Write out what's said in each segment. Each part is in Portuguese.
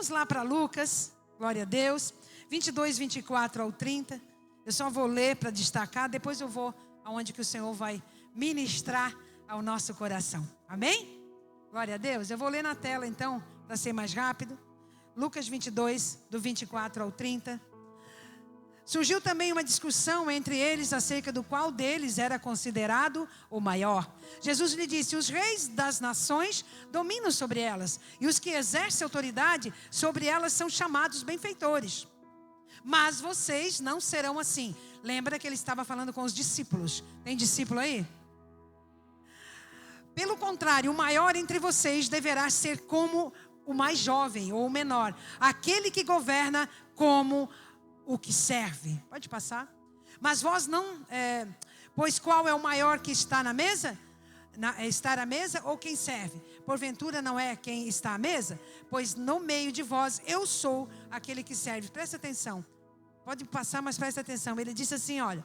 vamos lá para Lucas, glória a Deus, 22, 24 ao 30. Eu só vou ler para destacar, depois eu vou aonde que o Senhor vai ministrar ao nosso coração. Amém? Glória a Deus. Eu vou ler na tela então, para ser mais rápido. Lucas 22, do 24 ao 30. Surgiu também uma discussão entre eles acerca do qual deles era considerado o maior. Jesus lhe disse: os reis das nações dominam sobre elas, e os que exercem autoridade sobre elas são chamados benfeitores. Mas vocês não serão assim. Lembra que ele estava falando com os discípulos. Tem discípulo aí? Pelo contrário, o maior entre vocês deverá ser como o mais jovem ou o menor, aquele que governa como o que serve. Pode passar. Mas vós não, pois qual é o maior que está na mesa? Estar à mesa ou quem serve? Porventura não é quem está à mesa? Pois no meio de vós eu sou aquele que serve. Presta atenção. Pode passar, mas presta atenção. Ele disse assim, olha,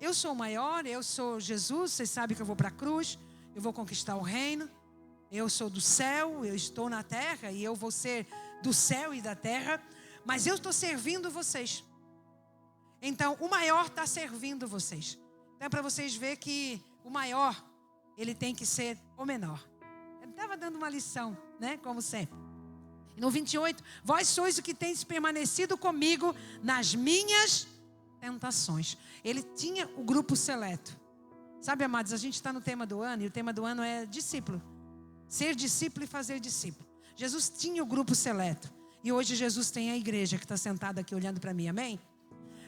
eu sou o maior, eu sou Jesus, vocês sabem que eu vou para a cruz, eu vou conquistar o reino, eu sou do céu, eu estou na terra e eu vou ser do céu e da terra. Mas eu estou servindo vocês. Então, o maior está servindo vocês. Então, é para vocês verem que o maior, ele tem que ser o menor. Ele estava dando uma lição, né? Como sempre. No 28, vós sois o que tens permanecido comigo nas minhas tentações. Ele tinha o grupo seleto. Sabe, amados, a gente está no tema do ano, e o tema do ano é discípulo. Ser discípulo e fazer discípulo. Jesus tinha o grupo seleto. E hoje Jesus tem a igreja que está sentada aqui olhando para mim, amém?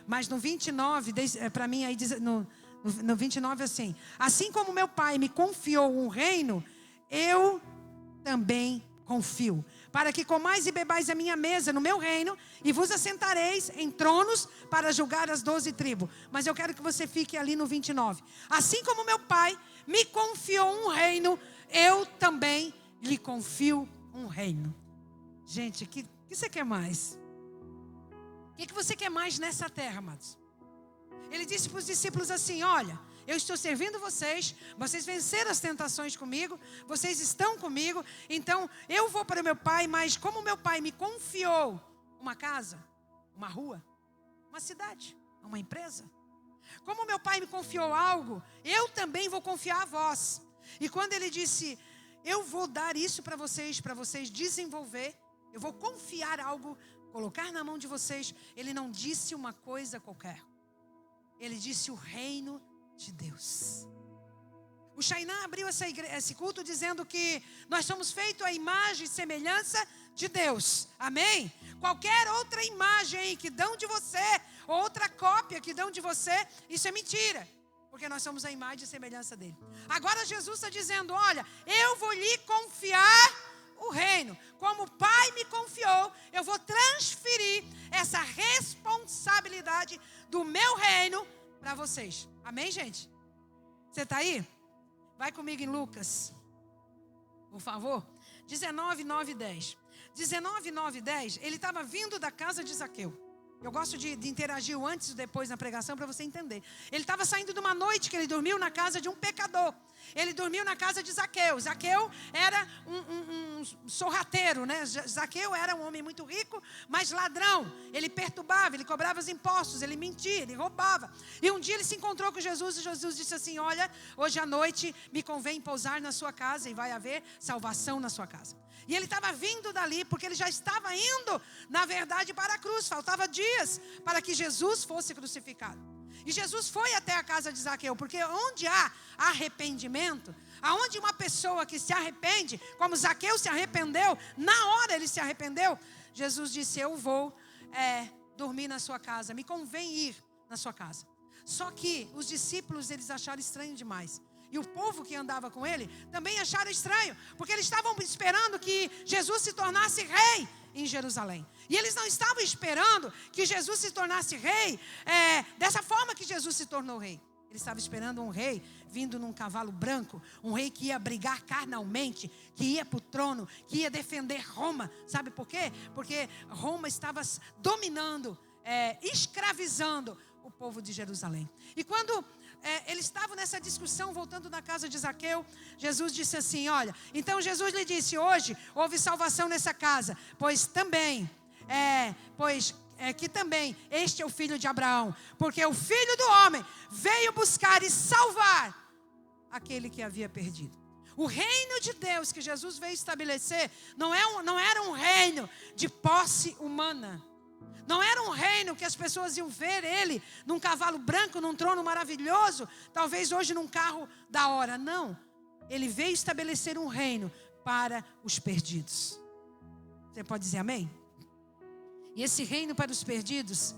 Mas no 29, para mim aí diz, no 29 assim: assim como meu pai me confiou um reino, eu também confio, para que comais e bebais a minha mesa no meu reino, e vos assentareis em tronos para julgar as 12 tribos. Mas eu quero que você fique ali no 29. Assim como meu pai me confiou um reino, eu também lhe confio um reino. Gente, o que você quer mais? O que você quer mais nessa terra, amados? Ele disse para os discípulos assim: olha, eu estou servindo vocês, vocês venceram as tentações comigo, vocês estão comigo, então eu vou para o meu pai, mas como meu pai me confiou uma casa, uma rua, uma cidade, uma empresa, como meu pai me confiou algo, eu também vou confiar a vós. E quando ele disse, eu vou dar isso para vocês desenvolver, eu vou confiar algo, colocar na mão de vocês, ele não disse uma coisa qualquer. Ele disse o reino de Deus. O Shainan abriu esse culto dizendo que nós somos feitos à imagem e semelhança de Deus. Amém? Qualquer outra imagem que dão de você, outra cópia que dão de você, isso é mentira. Porque nós somos a imagem e semelhança dele. Agora Jesus está dizendo, olha, eu vou lhe confiar o reino. Como o Pai me confiou, eu vou transferir essa responsabilidade do meu reino para vocês. Amém, gente? Você está aí? Vai comigo em Lucas, por favor. 19, 9 e 10. 19, 9 e 10, ele estava vindo da casa de Zaqueu. Eu gosto de interagir o antes e depois na pregação para você entender. Ele estava saindo de uma noite que ele dormiu na casa de um pecador. Ele dormiu na casa de Zaqueu. Zaqueu era um sorrateiro, né? Zaqueu era um homem muito rico, mas ladrão. Ele perturbava, ele cobrava os impostos, ele mentia, ele roubava. E um dia ele se encontrou com Jesus e Jesus disse assim, olha, hoje à noite me convém pousar na sua casa e vai haver salvação na sua casa. E ele estava vindo dali porque ele já estava indo, na verdade, para a cruz. Faltava dias para que Jesus fosse crucificado. E Jesus foi até a casa de Zaqueu, porque onde há arrependimento, aonde uma pessoa que se arrepende, como Zaqueu se arrependeu, na hora ele se arrependeu, Jesus disse, eu vou dormir na sua casa, me convém ir na sua casa. Só que os discípulos, eles acharam estranho demais. E o povo que andava com ele também acharam estranho, porque eles estavam esperando que Jesus se tornasse rei em Jerusalém. E eles não estavam esperando que Jesus se tornasse rei dessa forma que Jesus se tornou rei. Eles estavam esperando um rei vindo num cavalo branco, um rei que ia brigar carnalmente, que ia para o trono, que ia defender Roma. Sabe por quê? Porque Roma estava dominando, escravizando o povo de Jerusalém. E quando eles estavam nessa discussão, voltando na casa de Zaqueu, Jesus disse assim, olha, então Jesus lhe disse, hoje houve salvação nessa casa, pois também este é o filho de Abraão, porque o Filho do Homem veio buscar e salvar aquele que havia perdido. O reino de Deus que Jesus veio estabelecer não era um reino de posse humana. Não era um reino que as pessoas iam ver ele num cavalo branco, num trono maravilhoso, talvez hoje num carro da hora. Não. Ele veio estabelecer um reino para os perdidos. Você pode dizer amém? E esse reino para os perdidos,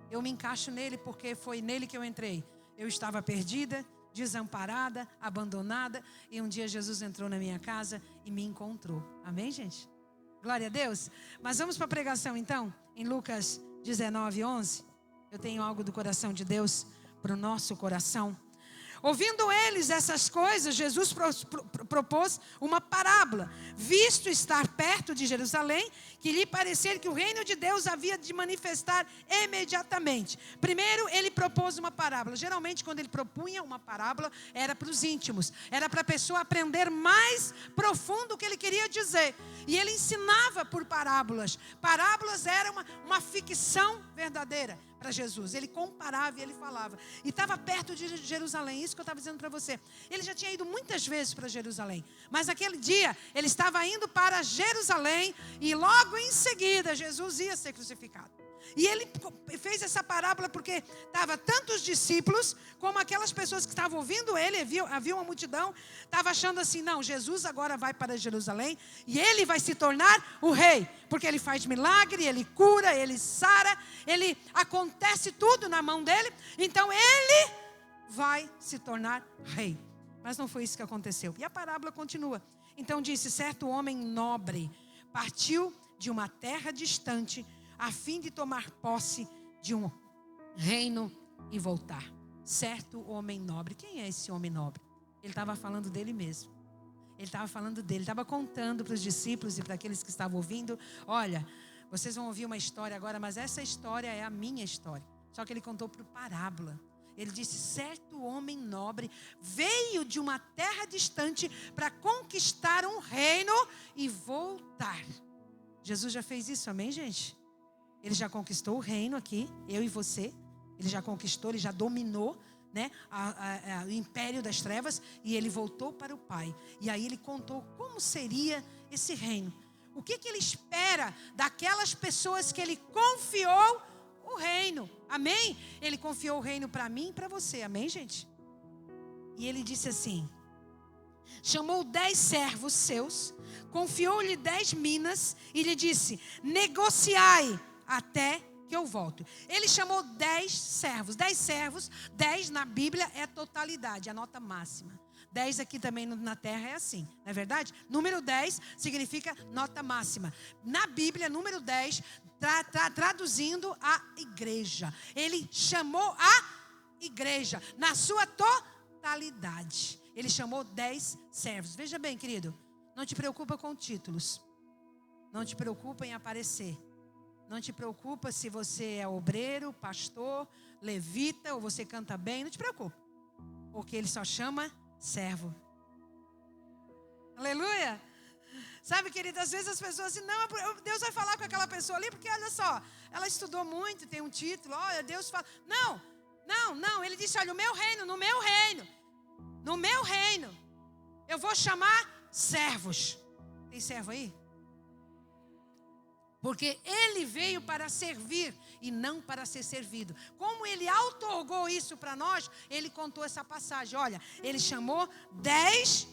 eu me encaixo nele porque foi nele que eu entrei. Eu estava perdida, desamparada, abandonada, e um dia Jesus entrou na minha casa e me encontrou. Amém, gente? Glória a Deus. Mas vamos para a pregação então, em Lucas 19, 11. Eu tenho algo do coração de Deus para o nosso coração. Ouvindo eles essas coisas, Jesus propôs uma parábola, visto estar perto de Jerusalém, que lhe parecer que o reino de Deus havia de manifestar imediatamente. Primeiro, ele propôs uma parábola. Geralmente, quando ele propunha uma parábola, era para os íntimos, era para a pessoa aprender mais profundo o que ele queria dizer. E ele ensinava por parábolas. Parábolas era uma ficção verdadeira para Jesus. Ele comparava e ele falava. E estava perto de Jerusalém, isso que eu estava dizendo para você. Ele já tinha ido muitas vezes para Jerusalém, mas aquele dia ele estava indo para Jerusalém e logo em seguida Jesus ia ser crucificado. E ele fez essa parábola porque estava tanto os discípulos como aquelas pessoas que estavam ouvindo ele, havia uma multidão, estava achando assim, não, Jesus agora vai para Jerusalém e ele vai se tornar o rei, porque ele faz milagre, ele cura, ele sara, ele acontece tudo na mão dele, então ele vai se tornar rei. Mas não foi isso que aconteceu. E a parábola continua. Então disse, certo homem nobre partiu de uma terra distante a fim de tomar posse de um reino e voltar. Certo homem nobre. Quem é esse homem nobre? Ele estava falando dele mesmo. Ele estava falando dele, estava contando para os discípulos e para aqueles que estavam ouvindo. Olha, vocês vão ouvir uma história agora, mas essa história é a minha história. Só que ele contou por parábola. Ele disse, certo homem nobre veio de uma terra distante para conquistar um reino e voltar. Jesus já fez isso, amém, gente? Ele já conquistou o reino aqui, eu e você. Ele já conquistou, ele já dominou, né, o império das trevas. E ele voltou para o Pai. E aí ele contou como seria esse reino. O que ele espera daquelas pessoas que ele confiou o reino. Amém? Ele confiou o reino para mim e para você. Amém, gente? E ele disse assim, chamou 10 servos seus, confiou-lhe 10 minas e lhe disse, negociai até que eu volto. Ele chamou 10 servos. 10 servos, 10 na Bíblia é totalidade, a nota máxima. 10 aqui também na terra é assim, não é verdade? Número 10 significa nota máxima. Na Bíblia, número 10, traduzindo a igreja. Ele chamou a igreja na sua totalidade. Ele chamou 10 servos. Veja bem, querido, não te preocupa com títulos. Não te preocupa em aparecer. Não te preocupa se você é obreiro, pastor, levita ou você canta bem. Não te preocupa. Porque ele só chama servo. Aleluia. Sabe, querido, às vezes as pessoas dizem, não, Deus vai falar com aquela pessoa ali, porque olha só, ela estudou muito, tem um título, olha, Deus fala. Não, ele disse, olha, no meu reino, eu vou chamar servos. Tem servo aí? Porque ele veio para servir e não para ser servido. Como ele outorgou isso para nós, ele contou essa passagem. Olha, ele chamou 10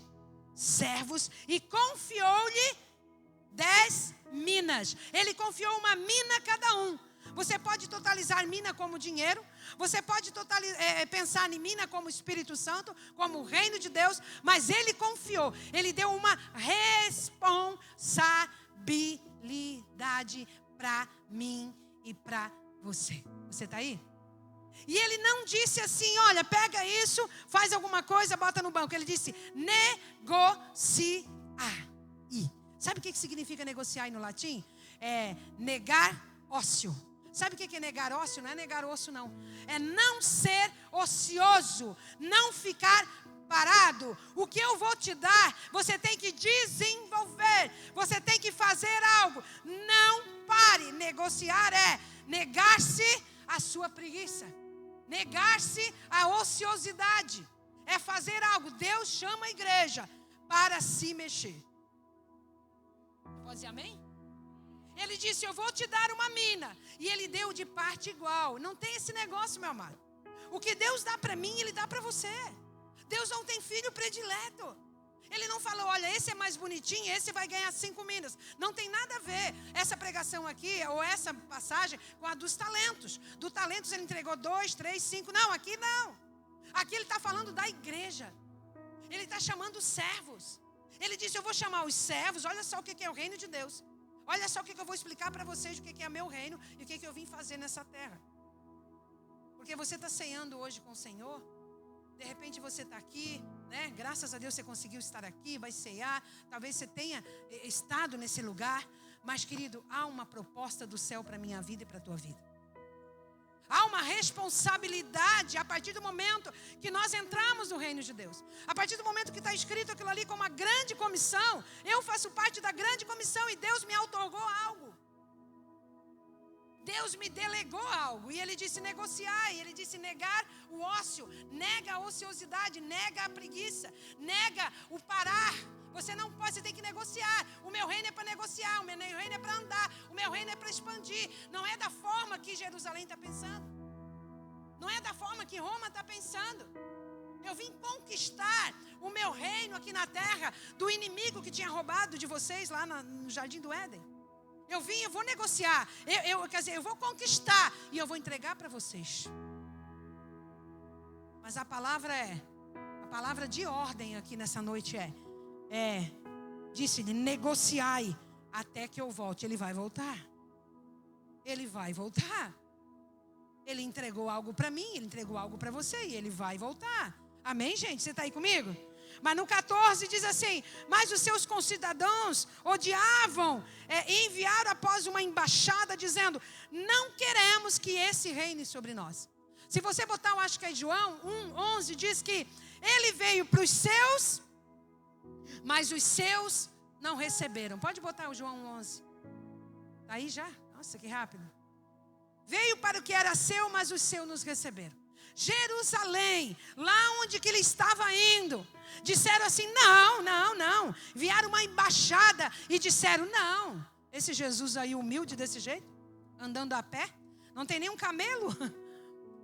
servos e confiou-lhe 10 minas. Ele confiou uma mina a cada um. Você pode totalizar mina como dinheiro. Você pode pensar em mina como Espírito Santo, como o reino de Deus. Mas ele confiou. Ele deu uma responsabilidade para mim e para você. Você está aí? E ele não disse assim, olha, pega isso, faz alguma coisa, bota no banco. Ele disse, negociai. Sabe o que significa negociar no latim? É negar ócio. Sabe o que é negar ócio? Não é negar osso, não. É não ser ocioso, não ficar parado. O que eu vou te dar, você tem que desenvolver, você tem que fazer algo. Não pare. Negociar é negar-se à sua preguiça, negar-se à ociosidade, é fazer algo. Deus chama a igreja para se mexer. Pode dizer amém? Ele disse, eu vou te dar uma mina, e ele deu de parte igual. Não tem esse negócio, meu amado. O que Deus dá para mim, ele dá para você. Deus não tem filho predileto. Ele não falou, olha, esse é mais bonitinho, esse vai ganhar 5 minas. Não tem nada a ver essa pregação aqui, ou essa passagem, com a dos talentos. Do talentos ele entregou 2, 3, 5. Não, aqui não. Aqui ele está falando da igreja. Ele está chamando os servos. Ele disse, eu vou chamar os servos. Olha só o que é o reino de Deus. Olha só o que eu vou explicar para vocês, o que é meu reino e o que eu vim fazer nessa terra. Porque você está ceando hoje com o Senhor. De repente você está aqui, né? Graças a Deus você conseguiu estar aqui, vai cear. Talvez você tenha estado nesse lugar. Mas, querido, há uma proposta do céu para a minha vida e para a tua vida. Há uma responsabilidade a partir do momento que nós entramos no reino de Deus. A partir do momento que está escrito aquilo ali como uma grande comissão. Eu faço parte da grande comissão e Deus me outorgou algo. Deus me delegou algo. E Ele disse negociar. E Ele disse negar o ócio. Nega a ociosidade. Nega a preguiça. Nega o parar. Você não pode, você tem que negociar. O meu reino é para negociar, o meu reino é para andar, o meu reino é para expandir. Não é da forma que Jerusalém está pensando. Não é da forma que Roma está pensando. Eu vim conquistar o meu reino aqui na terra do inimigo que tinha roubado de vocês lá no Jardim do Éden. Eu vou negociar, eu vou conquistar e eu vou entregar para vocês. Mas a palavra de ordem aqui nessa noite disse-lhe, negociai até que eu volte. Ele vai voltar. Ele vai voltar. Ele entregou algo para mim, ele entregou algo para você e ele vai voltar. Amém, gente? Você está aí comigo? Mas no 14 diz assim, mas os seus concidadãos odiavam e enviaram após uma embaixada dizendo, não queremos que esse reine sobre nós. Se você botar, eu acho que é João 1:11, diz que ele veio para os seus, mas os seus não receberam. Pode botar o João 11. Está aí já? Nossa, que rápido. Veio para o que era seu, mas os seus nos receberam. Jerusalém, lá onde que ele estava indo, disseram assim, não. Vieram uma embaixada e disseram, não. Esse Jesus aí humilde desse jeito, andando a pé, não tem nenhum camelo.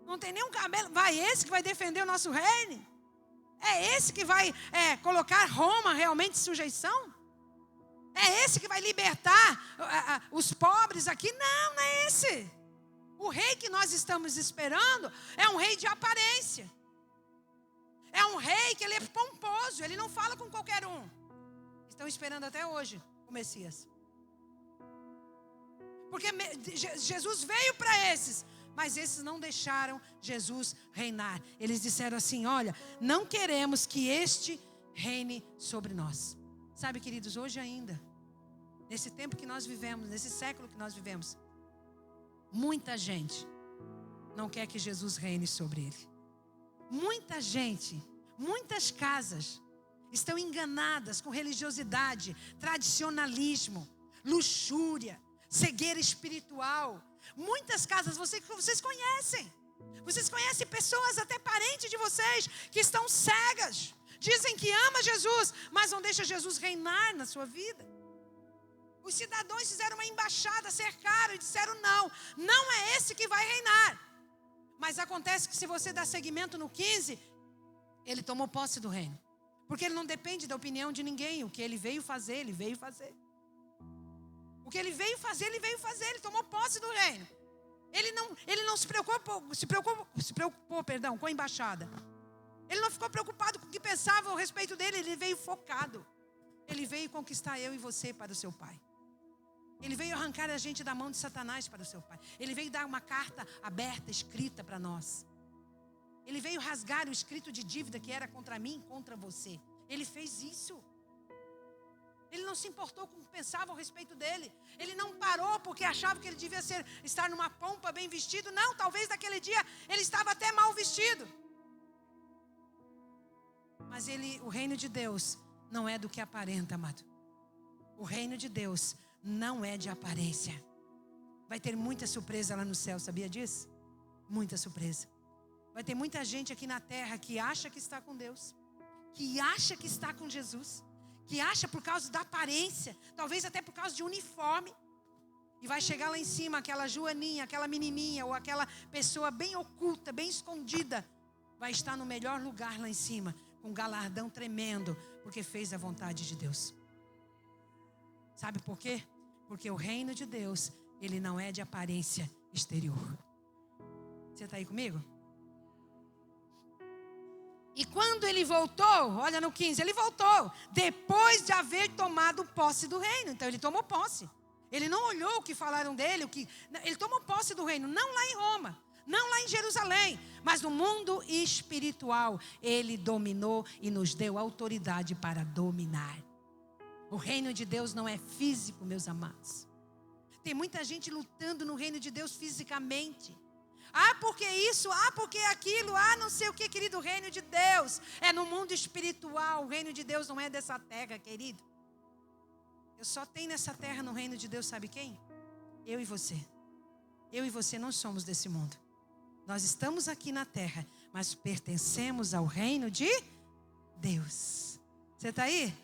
Não tem nenhum camelo. Vai esse que vai defender o nosso reino? É esse que vai colocar Roma realmente em sujeição? É esse que vai libertar os pobres aqui? Não é esse. O rei que nós estamos esperando é um rei de aparência. É um rei que ele é pomposo, ele não fala com qualquer um. Estão esperando até hoje o Messias. Porque Jesus veio para esses, mas esses não deixaram Jesus reinar. Eles disseram assim, olha, não queremos que este reine sobre nós. Sabe, queridos, hoje ainda, nesse tempo que nós vivemos, nesse século que nós vivemos, muita gente não quer que Jesus reine sobre ele. Muita gente, muitas casas estão enganadas com religiosidade, tradicionalismo, luxúria, cegueira espiritual. Muitas casas, vocês conhecem. Vocês conhecem pessoas, até parentes de vocês, que estão cegas. Dizem que ama Jesus, mas não deixa Jesus reinar na sua vida. Os cidadãos fizeram uma embaixada, cercaram e disseram não é esse que vai reinar. Mas acontece que se você dá seguimento no 15, ele tomou posse do reino. Porque ele não depende da opinião de ninguém. O que ele veio fazer, ele veio fazer. O que ele veio fazer, ele tomou posse do reino. Ele não se preocupou com a embaixada. Ele não ficou preocupado com o que pensavam a respeito dele, ele veio focado. Ele veio conquistar eu e você para o seu Pai. Ele veio arrancar a gente da mão de Satanás para o seu Pai. Ele veio dar uma carta aberta, escrita para nós. Ele veio rasgar o escrito de dívida que era contra mim e contra você. Ele fez isso. Ele não se importou com o que pensavam a respeito dele. Ele não parou porque achava que ele devia estar numa pompa bem vestido. Não, talvez naquele dia ele estava até mal vestido. Mas o reino de Deus não é do que aparenta, amado. O reino de Deus não é de aparência. Vai ter muita surpresa lá no céu, sabia disso? Muita surpresa. Vai ter muita gente aqui na terra que acha que está com Deus, que acha que está com Jesus, que acha por causa da aparência, talvez até por causa de uniforme, e vai chegar lá em cima aquela joaninha, aquela menininha, ou aquela pessoa bem oculta, bem escondida, vai estar no melhor lugar lá em cima, com um galardão tremendo, porque fez a vontade de Deus. Sabe por quê? Porque o reino de Deus, ele não é de aparência exterior. Você está aí comigo? E quando ele voltou, olha no 15, ele voltou depois de haver tomado posse do reino. Então ele tomou posse. Ele não olhou o que falaram dele, ele tomou posse do reino, não lá em Roma, não lá em Jerusalém, mas no mundo espiritual. Ele dominou e nos deu autoridade para dominar. O reino de Deus não é físico, meus amados. Tem muita gente lutando no reino de Deus fisicamente. Porque isso, porque aquilo, não sei o que, querido. O reino de Deus é no mundo espiritual. O reino de Deus não é dessa terra, querido. Eu só tenho nessa terra, no reino de Deus, sabe quem? Eu e você. Eu e você não somos desse mundo. Nós estamos aqui na terra, mas pertencemos ao reino de Deus. Você está aí?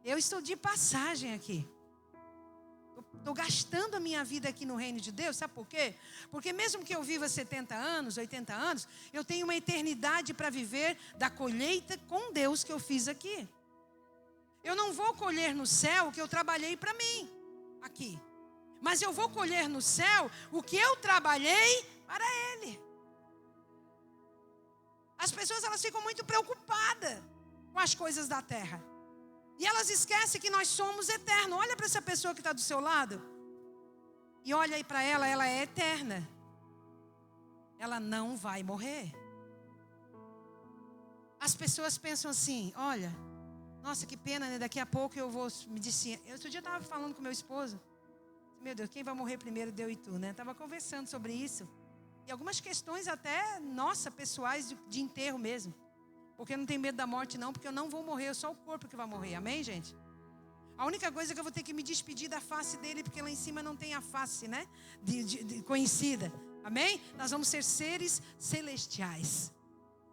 Eu estou de passagem aqui. Estou gastando a minha vida aqui no reino de Deus, sabe por quê? Porque mesmo que eu viva 70 anos, 80 anos, eu tenho uma eternidade para viver da colheita com Deus que eu fiz aqui. Eu não vou colher no céu o que eu trabalhei para mim, aqui. Mas eu vou colher no céu o que eu trabalhei para Ele. As pessoas, elas ficam muito preocupadas com as coisas da terra. E elas esquecem que nós somos eternos. Olha para essa pessoa que está do seu lado. E olha aí para ela, ela é eterna. Ela não vai morrer. As pessoas pensam assim, olha, nossa, que pena, né? Daqui a pouco eu vou me dizer. Outro dia eu estava falando com meu esposo. Meu Deus, quem vai morrer primeiro, Deus e tu, né? Estava conversando sobre isso. E algumas questões até, nossa, pessoais de enterro mesmo. Porque eu não tenho medo da morte não, porque eu não vou morrer, é só o corpo que vai morrer, amém, gente? A única coisa é que eu vou ter que me despedir da face dele, porque lá em cima não tem a face, né, conhecida, amém? Nós vamos ser seres celestiais.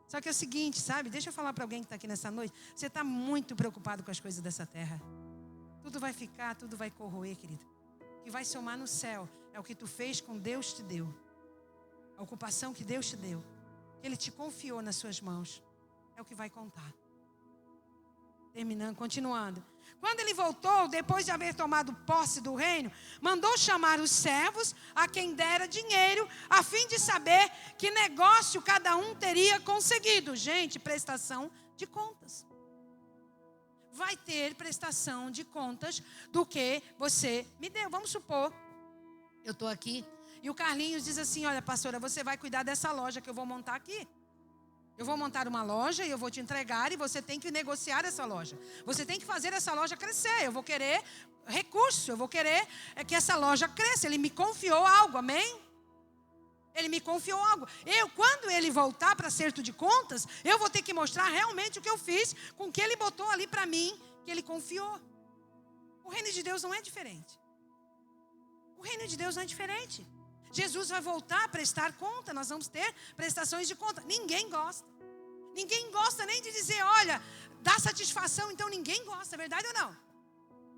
Só que é o seguinte, sabe, deixa eu falar para alguém que está aqui nessa noite, você está muito preocupado com as coisas dessa terra. Tudo vai ficar, tudo vai corroer, querido. O que vai somar no céu é o que tu fez com Deus te deu. A ocupação que Deus te deu, que Ele te confiou nas suas mãos. É o que vai contar. Terminando, continuando. Quando ele voltou, depois de haver tomado posse do reino, mandou chamar os servos a quem dera dinheiro, a fim de saber que negócio cada um teria conseguido. Gente, prestação de contas. Vai ter prestação de contas do que você me deu. Vamos supor, eu estou aqui e o Carlinhos diz assim, olha, pastora, você vai cuidar dessa loja que eu vou montar aqui. Eu vou montar uma loja e eu vou te entregar e você tem que negociar essa loja. Você tem que fazer essa loja crescer. Eu vou querer recurso, eu vou querer que essa loja cresça. Ele me confiou algo, amém? Ele me confiou algo. Quando ele voltar para acerto de contas, eu vou ter que mostrar realmente o que eu fiz com o que ele botou ali para mim, que ele confiou. O reino de Deus não é diferente. O reino de Deus não é diferente. Jesus vai voltar a prestar conta, nós vamos ter prestações de conta. Ninguém gosta. Ninguém gosta nem de dizer, olha, dá satisfação, então ninguém gosta, é verdade ou não?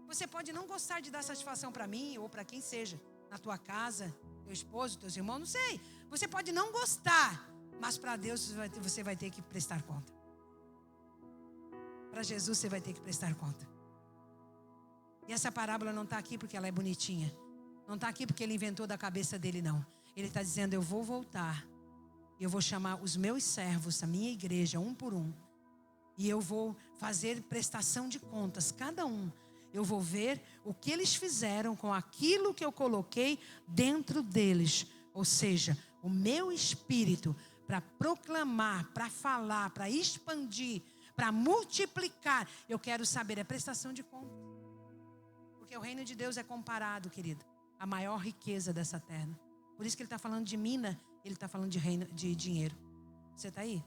Você pode não gostar de dar satisfação para mim ou para quem seja, na tua casa, teu esposo, teus irmãos, não sei. Você pode não gostar, mas para Deus você vai ter que prestar conta. Para Jesus você vai ter que prestar conta. E essa parábola não está aqui porque ela é bonitinha. Não está aqui porque ele inventou da cabeça dele, não. Ele está dizendo, eu vou voltar. Eu vou chamar os meus servos, a minha igreja, um por um. E eu vou fazer prestação de contas, cada um. Eu vou ver o que eles fizeram com aquilo que eu coloquei dentro deles. Ou seja, o meu espírito para proclamar, para falar, para expandir, para multiplicar. Eu quero saber, é prestação de contas. Porque o reino de Deus é comparado, querido, à maior riqueza dessa terra. Por isso que ele está falando de mina, ele está falando de reino, de dinheiro. Você está aí?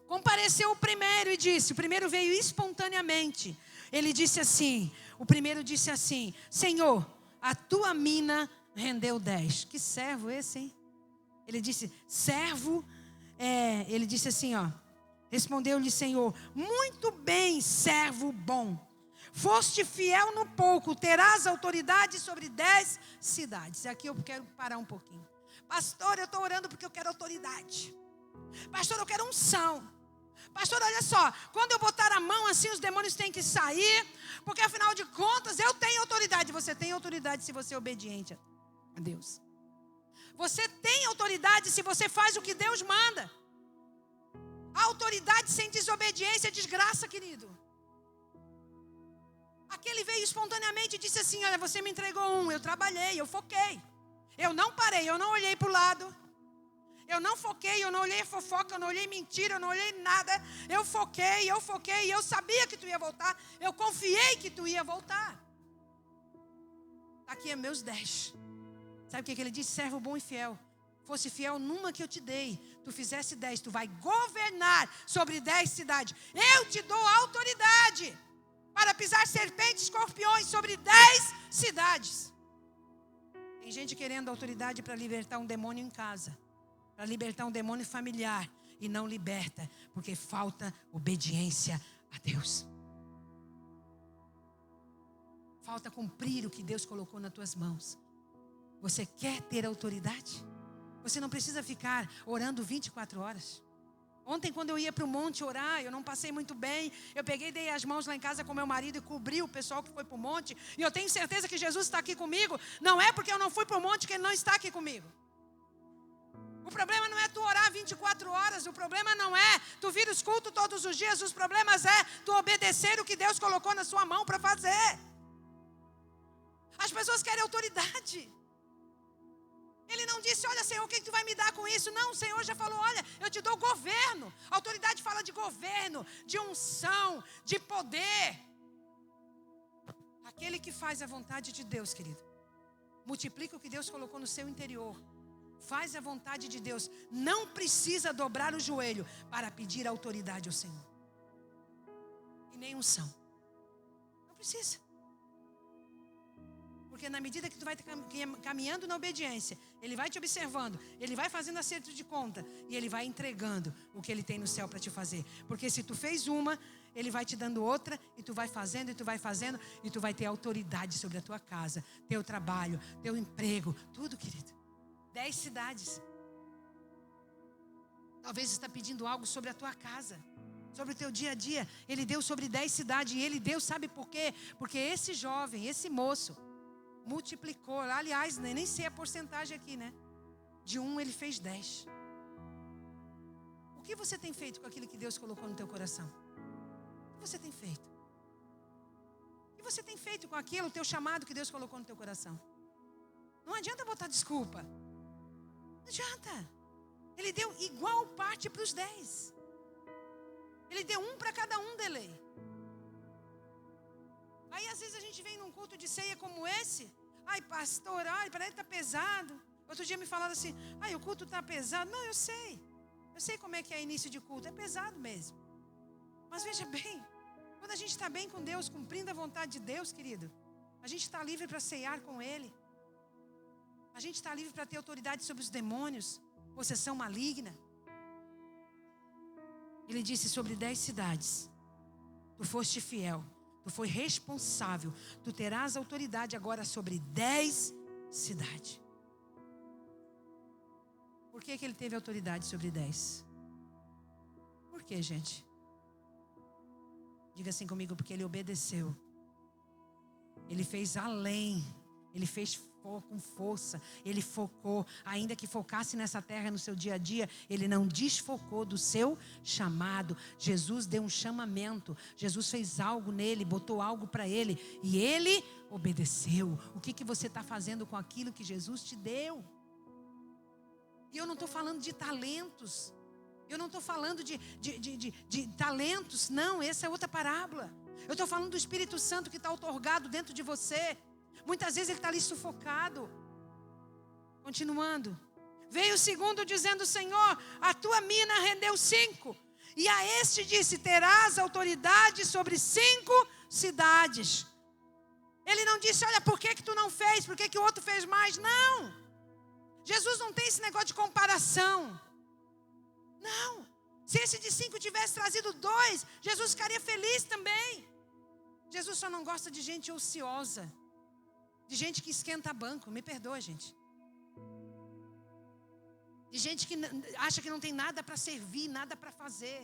Compareceu o primeiro e disse, o primeiro veio espontaneamente. Ele disse assim, o primeiro disse assim, Senhor, a tua mina rendeu 10. Que servo esse, hein? Ele disse, servo, ele disse assim, ó. Respondeu-lhe, Senhor, muito bem, servo bom. Foste fiel no pouco, terás autoridade sobre 10 cidades. E aqui eu quero parar um pouquinho. Pastor, eu estou orando porque eu quero autoridade. Pastor, eu quero unção. Pastor, olha só, quando eu botar a mão assim, os demônios têm que sair, porque afinal de contas, eu tenho autoridade. Você tem autoridade se você é obediente a Deus. Você tem autoridade se você faz o que Deus manda. A autoridade sem desobediência é desgraça, querido. Aquele veio espontaneamente e disse assim, olha, você me entregou um, eu trabalhei, eu foquei. Eu não parei, eu não olhei para o lado. Eu não foquei, eu não olhei fofoca, eu não olhei mentira, eu não olhei nada. Eu foquei, eu sabia que tu ia voltar. Eu confiei que tu ia voltar. Aqui é meus 10. Sabe o que ele disse? Servo bom e fiel. Fosse fiel numa que eu te dei. Tu fizesse 10, tu vai governar sobre 10 cidades. Eu te dou autoridade para pisar serpentes e escorpiões sobre 10 cidades. Tem gente querendo autoridade para libertar um demônio em casa. Para libertar um demônio familiar. E não liberta, porque falta obediência a Deus. Falta cumprir o que Deus colocou nas tuas mãos. Você quer ter autoridade? Você não precisa ficar orando 24 horas. Ontem, quando eu ia para o monte orar, eu não passei muito bem. Eu peguei, dei as mãos lá em casa com meu marido e cobri o pessoal que foi para o monte. E eu tenho certeza que Jesus está aqui comigo. Não é porque eu não fui para o monte que Ele não está aqui comigo. O problema não é tu orar 24 horas. O problema não é tu vir os cultos todos os dias. Os problemas é tu obedecer o que Deus colocou na sua mão para fazer. As pessoas querem autoridade. Ele não disse, olha, Senhor, o que tu vai me dar com isso? Não, o Senhor já falou, olha, eu te dou governo. A autoridade fala de governo, de unção, de poder. Aquele que faz a vontade de Deus, querido, multiplica o que Deus colocou no seu interior. Faz a vontade de Deus. Não precisa dobrar o joelho para pedir autoridade ao Senhor. E nem unção. Não precisa. Porque na medida que tu vai caminhando na obediência, Ele vai te observando, Ele vai fazendo acerto de conta e Ele vai entregando o que Ele tem no céu para te fazer. Porque se tu fez uma, Ele vai te dando outra e tu vai fazendo, e tu vai fazendo, e tu vai ter autoridade sobre a tua casa, teu trabalho, teu emprego, tudo, querido. 10 cidades. Talvez você está pedindo algo sobre a tua casa, sobre o teu dia a dia. Ele deu sobre 10 cidades e Ele deu, sabe por quê? Porque esse jovem, esse moço, multiplicou, aliás, nem sei a porcentagem aqui, né? De 1 ele fez 10. O que você tem feito com aquilo que Deus colocou no teu coração? O que você tem feito? O que você tem feito com aquilo, o teu chamado que Deus colocou no teu coração? Não adianta botar desculpa. Não adianta. Ele deu igual parte para os 10. Ele deu 1 para cada um dele. Aí às vezes a gente vem num culto de ceia como esse. Ai, pastor, ai, para ele está pesado. Outro dia me falaram assim, ai, o culto está pesado. Não, eu sei. Eu sei como é que é início de culto. É pesado mesmo. Mas veja bem, quando a gente está bem com Deus, cumprindo a vontade de Deus, querido, a gente está livre para ceiar com Ele. A gente está livre para ter autoridade sobre os demônios, possessão maligna. Ele disse sobre 10 cidades. Tu foste fiel. Tu foi responsável. Tu terás autoridade agora sobre 10 cidades. Por que ele teve autoridade sobre 10? Por que, gente? Diga assim comigo, porque ele obedeceu. Ele fez além. Ele fez com força. Ele focou. Ainda que focasse nessa terra no seu dia a dia, ele não desfocou do seu chamado. Jesus deu um chamamento. Jesus fez algo nele, botou algo para ele. E ele obedeceu. O que você está fazendo com aquilo que Jesus te deu? E eu não estou falando de talentos. Eu não estou falando de talentos. Não, essa é outra parábola. Eu estou falando do Espírito Santo que está outorgado dentro de você. Muitas vezes ele está ali sufocado. Continuando. Veio o segundo dizendo: Senhor, a tua mina rendeu 5. E a este disse: terás autoridade sobre 5 cidades. Ele não disse: olha, por que tu não fez? Por que o outro fez mais? Não. Jesus não tem esse negócio de comparação. Não. Se esse de 5 tivesse trazido 2, Jesus ficaria feliz também. Jesus só não gosta de gente ociosa. De gente que esquenta banco. Me perdoa, gente. De gente que acha que não tem nada para servir, nada para fazer.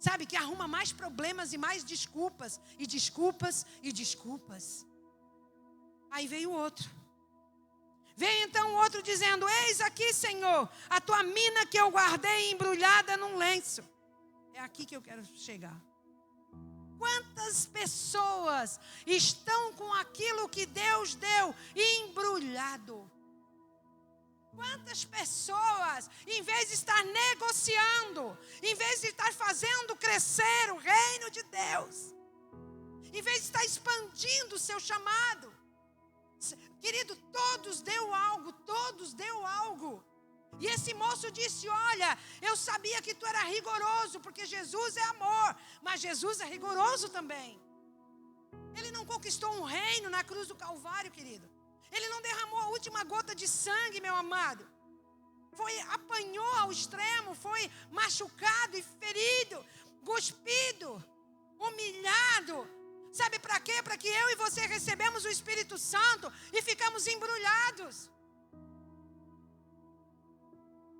Sabe, que arruma mais problemas e mais desculpas. E desculpas e desculpas. Aí veio o outro. Veio então o outro dizendo: eis aqui, Senhor, a tua mina que eu guardei embrulhada num lenço. É aqui que eu quero chegar. Quantas pessoas estão com aquilo que Deus deu embrulhado? Quantas pessoas, em vez de estar negociando, em vez de estar fazendo crescer o reino de Deus, em vez de estar expandindo o seu chamado, querido, todos deu algo, E esse moço disse: olha, eu sabia que tu era rigoroso, porque Jesus é amor, mas Jesus é rigoroso também. Ele não conquistou um reino na cruz do Calvário, querido. Ele não derramou a última gota de sangue, meu amado. Apanhou ao extremo, foi machucado e ferido, cuspido, humilhado. Sabe para quê? Para que eu e você recebemos o Espírito Santo e ficamos embrulhados.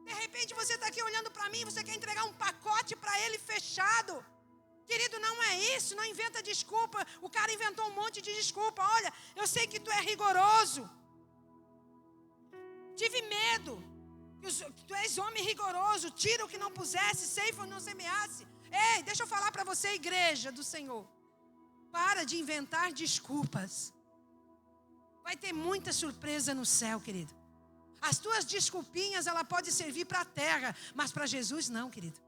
De repente você está aqui olhando para mim, você quer entregar um pacote para ele fechado. Querido, não é isso, não inventa desculpa. O cara inventou um monte de desculpa. Olha, eu sei que tu é rigoroso. Tive medo. Que tu és homem rigoroso. Tira o que não pusesse, ceifa o que não semeasse. Ei, deixa eu falar para você, igreja do Senhor. Para de inventar desculpas. Vai ter muita surpresa no céu, querido. As tuas desculpinhas, ela pode servir para a terra, mas para Jesus não, querido.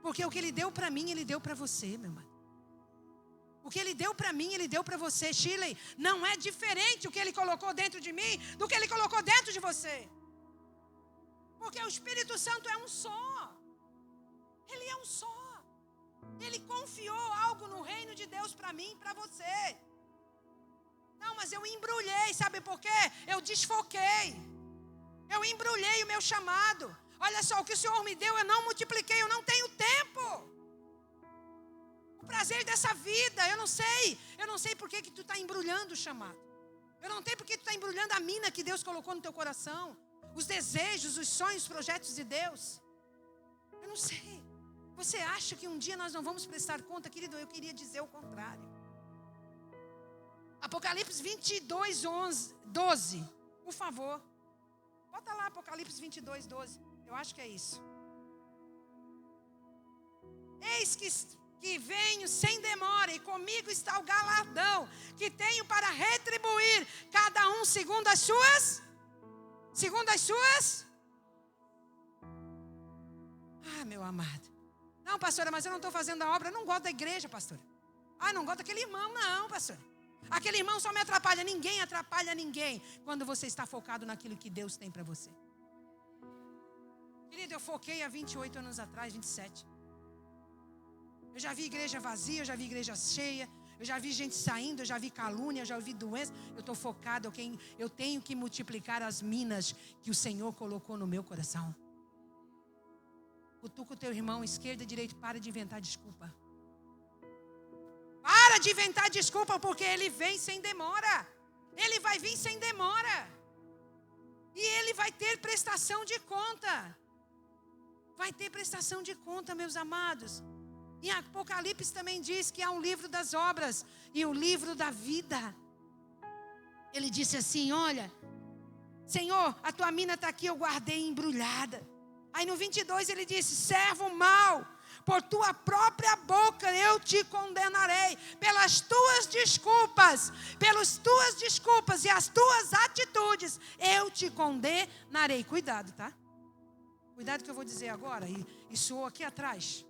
Porque o que Ele deu para mim, Ele deu para você, meu irmão. O que Ele deu para mim, Ele deu para você. Shirley, não é diferente o que Ele colocou dentro de mim do que Ele colocou dentro de você. Porque o Espírito Santo é um só. Ele é um só. Ele confiou algo no reino de Deus para mim e para você. Não, mas eu embrulhei, sabe por quê? Eu desfoquei. Eu embrulhei o meu chamado. Olha só, o que o Senhor me deu, eu não multipliquei, eu não tenho tempo. O prazer dessa vida, eu não sei por que tu está embrulhando o chamado. Eu não sei por que tu está embrulhando a mina que Deus colocou no teu coração. Os desejos, os sonhos, os projetos de Deus. Eu não sei. Você acha que um dia nós não vamos prestar conta? Querido, eu queria dizer o contrário. Apocalipse 22, 12. Por favor. Bota lá Apocalipse 22, 12. Eu acho que é isso. Eis que venho sem demora, e comigo está o galardão que tenho para retribuir cada um segundo as suas. Ah, meu amado. Não, pastora, mas eu não estou fazendo a obra. Eu não gosto da igreja, pastora. Não gosto daquele irmão, não, pastora. Aquele irmão só me atrapalha. Ninguém atrapalha ninguém quando você está focado naquilo que Deus tem para você. Querido, eu foquei há 28 anos atrás, 27. Eu já vi igreja vazia, eu já vi igreja cheia, eu já vi gente saindo, eu já vi calúnia, eu já vi doença. Eu estou focado, eu tenho que multiplicar as minas que o Senhor colocou no meu coração. Cutuca o teu irmão, esquerda e direita, para de inventar desculpa. Para de inventar desculpa, porque ele vem sem demora. Ele vai vir sem demora. E ele vai ter prestação de conta. Vai ter prestação de conta, meus amados. Em Apocalipse também diz que há um livro das obras e o livro da vida. Ele disse assim, olha, Senhor, a tua mina está aqui, eu guardei embrulhada. Aí no 22 ele disse, servo mau, por tua própria boca eu te condenarei, pelas tuas desculpas e as tuas atitudes, eu te condenarei. Cuidado, tá? Cuidado que eu vou dizer agora, e soou aqui atrás.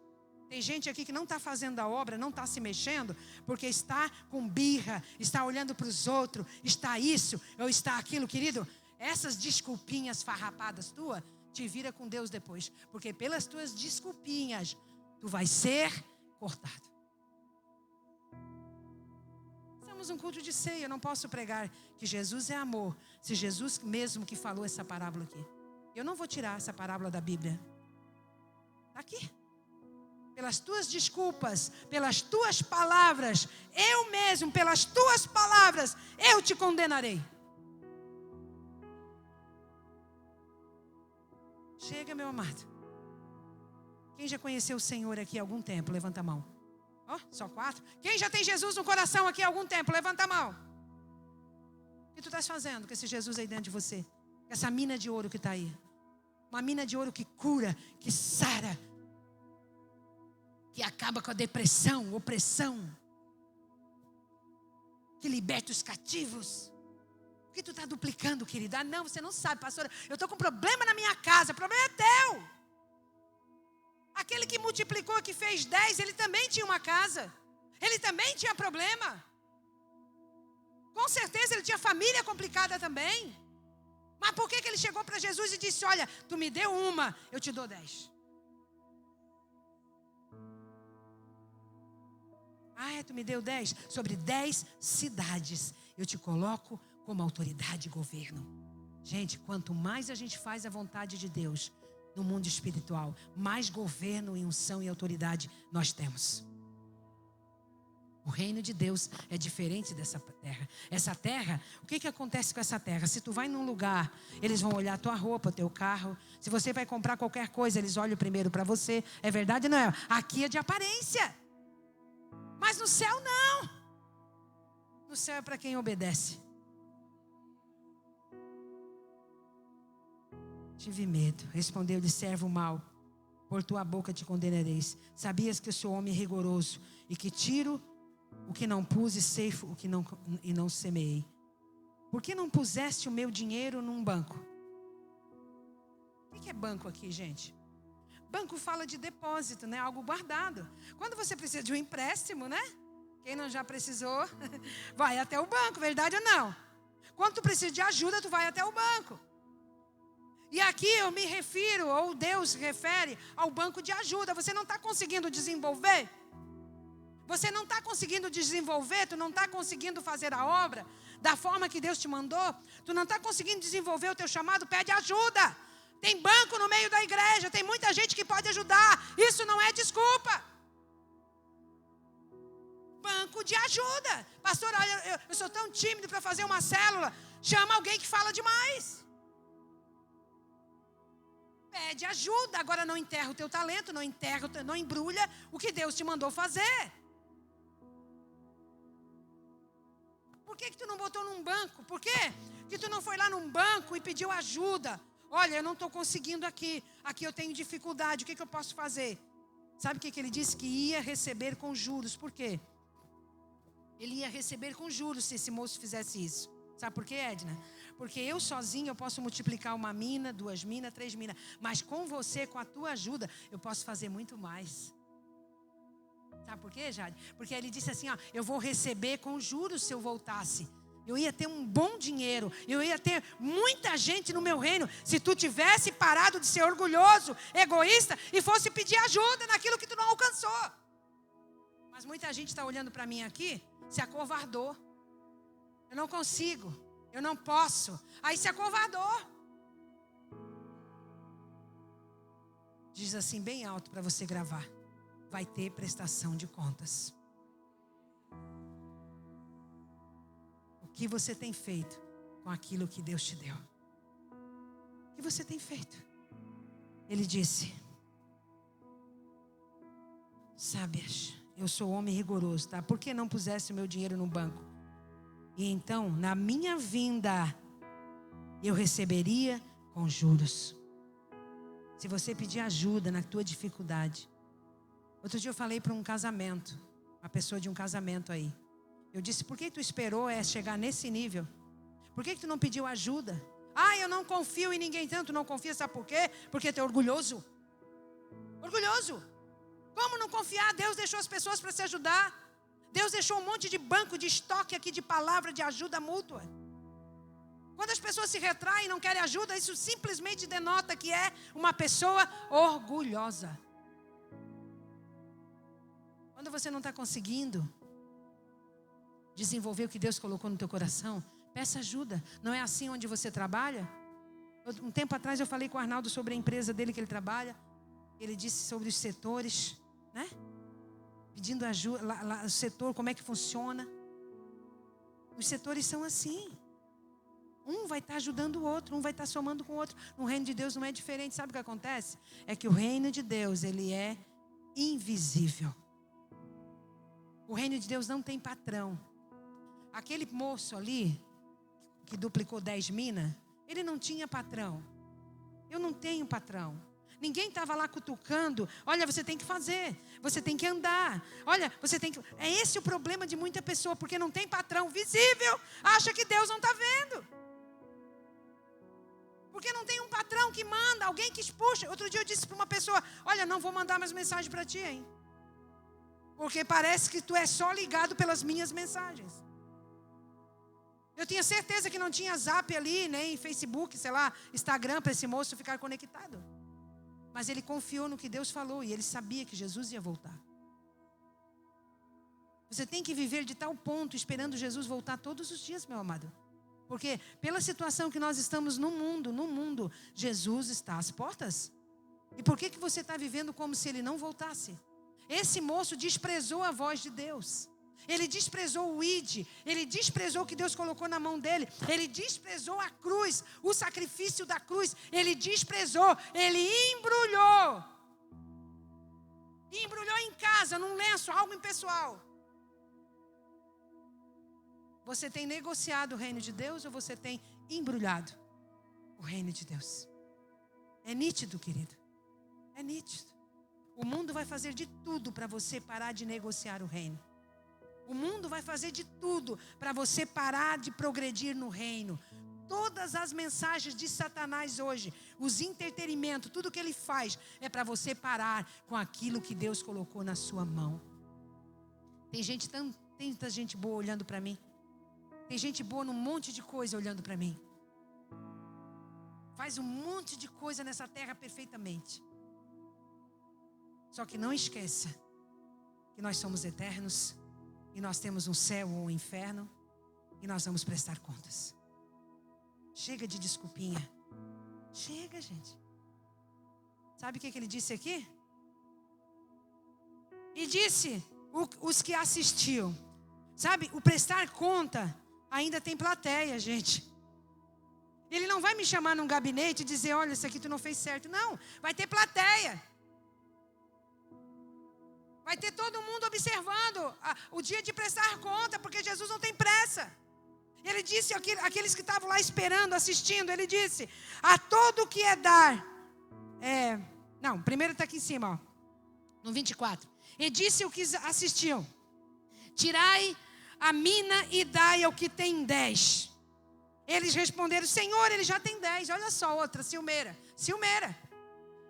Tem gente aqui que não está fazendo a obra, não está se mexendo, porque está com birra, está olhando para os outros, está isso ou está aquilo, querido. Essas desculpinhas farrapadas tuas, te vira com Deus depois. Porque pelas tuas desculpinhas, tu vai ser cortado. Estamos um culto de ceia, eu não posso pregar que Jesus é amor, se Jesus mesmo que falou essa parábola aqui. Eu não vou tirar essa parábola da Bíblia. Está aqui. Pelas tuas desculpas, pelas tuas palavras, eu mesmo, pelas tuas palavras, eu te condenarei. Chega, meu amado. Quem já conheceu o Senhor aqui há algum tempo? Levanta a mão. Ó, só 4. Quem já tem Jesus no coração aqui há algum tempo? Levanta a mão. O que tu estás fazendo com esse Jesus aí dentro de você? Essa mina de ouro que está aí. Uma mina de ouro que cura, que sara, que acaba com a depressão, opressão, que liberta os cativos. Por que tu está duplicando, querida? Ah, não, você não sabe, pastora. Eu estou com problema na minha casa, o problema é teu. Aquele que multiplicou, que fez 10, ele também tinha uma casa. Ele também tinha problema. Com certeza ele tinha família complicada também. Mas por que ele chegou para Jesus e disse, olha, tu me deu uma, eu te dou 10. Tu me deu 10. Sobre 10 cidades eu te coloco como autoridade e governo. Gente, quanto mais a gente faz a vontade de Deus no mundo espiritual, mais governo e unção e autoridade nós temos. O reino de Deus é diferente dessa terra. Essa terra, o que acontece com essa terra? Se tu vai num lugar, eles vão olhar a tua roupa, teu carro. Se você vai comprar qualquer coisa, eles olham primeiro para você. É verdade ou não é? Aqui é de aparência. Mas no céu não. No céu é para quem obedece. Tive medo. Respondeu-lhe, servo mau, por tua boca te condenareis. Sabias que eu sou homem rigoroso e que tiro o que não pus e ceifo o que não semeei. Por que não puseste o meu dinheiro num banco? O que é banco aqui, gente? Banco fala de depósito, né? Algo guardado. Quando você precisa de um empréstimo, né? Quem não já precisou, vai até o banco, verdade ou não? Quando tu precisa de ajuda, tu vai até o banco. E aqui eu me refiro, ou Deus se refere, ao banco de ajuda. Você não está conseguindo desenvolver? Você não está conseguindo desenvolver, tu não está conseguindo fazer a obra da forma que Deus te mandou? Tu não está conseguindo desenvolver o teu chamado? Pede ajuda. Tem banco no meio da igreja, tem muita gente que pode ajudar. Isso não é desculpa. Banco de ajuda. Pastor, olha, eu sou tão tímido para fazer uma célula. Chama alguém que fala demais. Pede ajuda. Agora não enterra o teu talento, não embrulha o que Deus te mandou fazer. Por que tu não botou num banco? Por quê? Que tu não foi lá num banco e pediu ajuda? Olha, eu não estou conseguindo aqui. Aqui eu tenho dificuldade. O que eu posso fazer? Sabe o que ele disse? Que ia receber com juros. Por quê? Ele ia receber com juros se esse moço fizesse isso. Sabe por quê, Edna? Porque eu sozinho eu posso multiplicar 1 mina, 2 minas, 3 minas. Mas com você, com a tua ajuda, eu posso fazer muito mais. Sabe por quê, Jade? Porque ele disse assim, ó, eu vou receber com juros se eu voltasse. Eu ia ter um bom dinheiro. Eu ia ter muita gente no meu reino. Se tu tivesse parado de ser orgulhoso, egoísta e fosse pedir ajuda naquilo que tu não alcançou. Mas muita gente está olhando para mim aqui, se acovardou. Eu não consigo. Eu não posso. Aí se acovardou. Diz assim bem alto para você gravar. Vai ter prestação de contas. O que você tem feito com aquilo que Deus te deu? O que você tem feito? Ele disse, sábias, eu sou homem rigoroso, tá? Por que não pusesse o meu dinheiro no banco? E então, na minha vinda, eu receberia com juros. Se você pedir ajuda na tua dificuldade. Outro dia eu falei para um casamento, uma pessoa de um casamento aí. Eu disse, por que tu esperou chegar nesse nível? Por que tu não pediu ajuda? Eu não confio em ninguém tanto, não confia, sabe por quê? Porque tu é orgulhoso. Orgulhoso. Como não confiar? Deus deixou as pessoas para se ajudar. Deus deixou um monte de banco de estoque aqui de palavra de ajuda mútua. Quando as pessoas se retraem e não querem ajuda, isso simplesmente denota que é uma pessoa orgulhosa. Quando você não está conseguindo desenvolver o que Deus colocou no teu coração, peça ajuda. Não é assim onde você trabalha? Um tempo atrás eu falei com o Arnaldo sobre a empresa dele que ele trabalha. Ele disse sobre os setores, né? Pedindo ajuda, lá, o setor, como é que funciona. Os setores são assim. Um vai estar ajudando o outro, um vai estar somando com o outro. No reino de Deus não é diferente. Sabe o que acontece? É que o reino de Deus, ele é invisível. O reino de Deus não tem patrão. Aquele moço ali, que duplicou 10 minas, ele não tinha patrão. Eu não tenho patrão. Ninguém estava lá cutucando. Olha, você tem que fazer. Você tem que andar. Olha, você tem que... É esse o problema de muita pessoa, porque não tem patrão visível. Acha que Deus não está vendo. Porque não tem um patrão que manda, alguém que puxa. Outro dia eu disse para uma pessoa, olha, não vou mandar mais mensagem para ti, hein? Porque parece que tu é só ligado pelas minhas mensagens. Eu tinha certeza que não tinha Zap ali, nem Facebook, sei lá, Instagram para esse moço ficar conectado. Mas ele confiou no que Deus falou e ele sabia que Jesus ia voltar. Você tem que viver de tal ponto esperando Jesus voltar todos os dias, meu amado. Porque pela situação que nós estamos no mundo, Jesus está às portas. E por que você está vivendo como se ele não voltasse? Esse moço desprezou a voz de Deus. Ele desprezou o ID. Ele desprezou o que Deus colocou na mão dele. Ele desprezou a cruz, o sacrifício da cruz. Ele desprezou, ele embrulhou. Embrulhou em casa, num lenço, algo impessoal. Você tem negociado o reino de Deus ou você tem embrulhado o reino de Deus? É nítido, querido. É nítido. O mundo vai fazer de tudo para você parar de negociar o reino. O mundo vai fazer de tudo para você parar de progredir no reino. Todas as mensagens de Satanás hoje, os entretenimentos, tudo que ele faz é para você parar com aquilo que Deus colocou na sua mão. Tem tanta gente boa olhando para mim. Tem gente boa num monte de coisa olhando para mim. Faz um monte de coisa nessa terra perfeitamente. Só que não esqueça que nós somos eternos e nós temos um céu ou um inferno e nós vamos prestar contas. Chega de desculpinha. Chega, gente. Sabe o que ele disse aqui? E disse os que assistiam. Sabe, o prestar conta ainda tem plateia, gente. Ele não vai me chamar num gabinete e dizer, olha, isso aqui tu não fez certo. Não, vai ter plateia. Vai ter todo mundo observando o dia de prestar conta, porque Jesus não tem pressa. Ele disse, aqueles que estavam lá esperando, assistindo, ele disse, a todo que é dar. Não, primeiro está aqui em cima, ó, no 24. E disse o que assistiam, tirai a mina e dai ao que tem 10. Eles responderam, Senhor, ele já tem 10. Olha só, outra, ciumeira,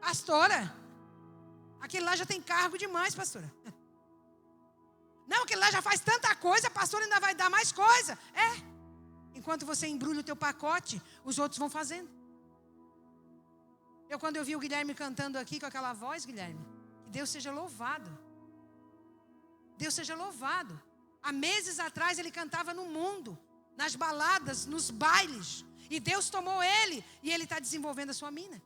pastora. Aquele lá já tem cargo demais, pastora. Não, aquele lá já faz tanta coisa, pastor ainda vai dar mais coisa. Enquanto você embrulha o teu pacote, os outros vão fazendo. Quando eu vi o Guilherme cantando aqui com aquela voz, Guilherme, que Deus seja louvado. Deus seja louvado. Há meses atrás ele cantava no mundo, nas baladas, nos bailes. E Deus tomou ele e ele está desenvolvendo a sua mina.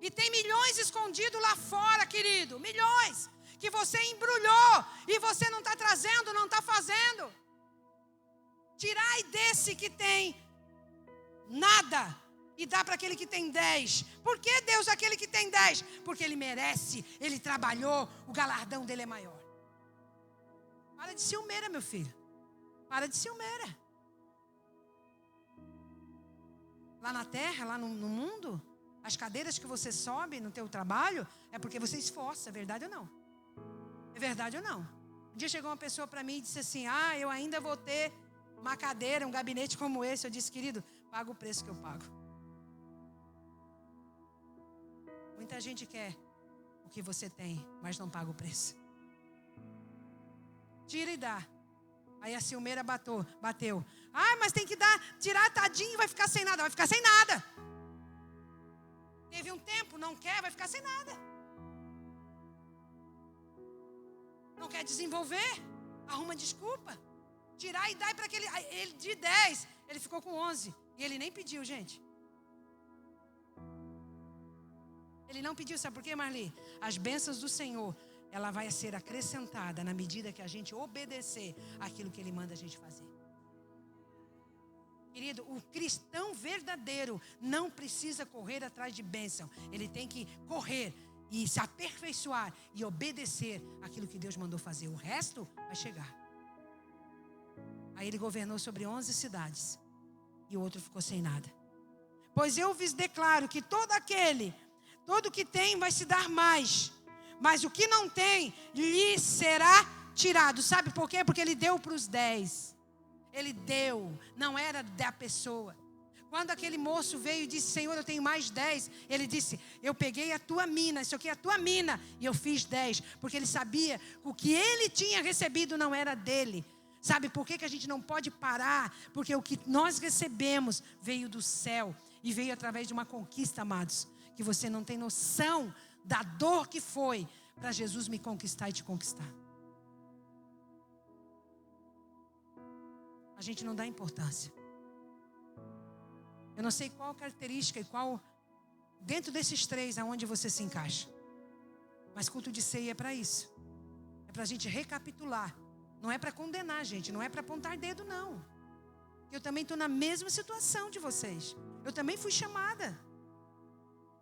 E tem milhões escondidos lá fora, querido. Milhões. Que você embrulhou e você não está trazendo, não está fazendo. Tirai desse que tem nada e dá para aquele que tem 10. Por que Deus aquele que tem 10? Porque ele merece, ele trabalhou, o galardão dele é maior. Para de ciumeira, meu filho. Para de ciumeira. Lá na terra, lá no mundo, as cadeiras que você sobe no teu trabalho é porque você esforça, é verdade ou não? É verdade ou não? Um dia chegou uma pessoa para mim e disse assim, eu ainda vou ter uma cadeira, um gabinete como esse. Eu disse, querido, paga o preço que eu pago. Muita gente quer o que você tem, mas não paga o preço. Tira e dá. Aí a ciumeira bateu. Ah, mas tem que tirar, tadinho, vai ficar sem nada. Vai ficar sem nada. Teve um tempo, não quer, vai ficar sem nada. Não quer desenvolver? Arruma desculpa. Tirar e dar para aquele. Ele de 10, ele ficou com 11. E ele nem pediu, gente. Ele não pediu, sabe por quê, Marli? As bênçãos do Senhor, ela vai ser acrescentada na medida que a gente obedecer aquilo que Ele manda a gente fazer. Querido, o cristão verdadeiro não precisa correr atrás de bênção. Ele tem que correr e se aperfeiçoar e obedecer aquilo que Deus mandou fazer. O resto vai chegar. Aí ele governou sobre 11 cidades e o outro ficou sem nada. Pois eu vos declaro que todo que tem vai se dar mais, mas o que não tem lhe será tirado. Sabe por quê? Porque ele deu para os 10. Ele deu, não era da pessoa. Quando aquele moço veio e disse: Senhor, eu tenho mais 10. Ele disse: eu peguei a tua mina, isso aqui é a tua mina, e eu fiz 10. Porque ele sabia que o que ele tinha recebido não era dele. Sabe por que a gente não pode parar? Porque o que nós recebemos veio do céu e veio através de uma conquista, amados, que você não tem noção da dor que foi para Jesus me conquistar e te conquistar. A gente não dá importância. Eu não sei qual característica e qual, dentro desses 3, aonde você se encaixa. Mas culto de ceia é para isso. É para a gente recapitular. Não é para condenar, gente. Não é para apontar dedo, não. Eu também estou na mesma situação de vocês. Eu também fui chamada.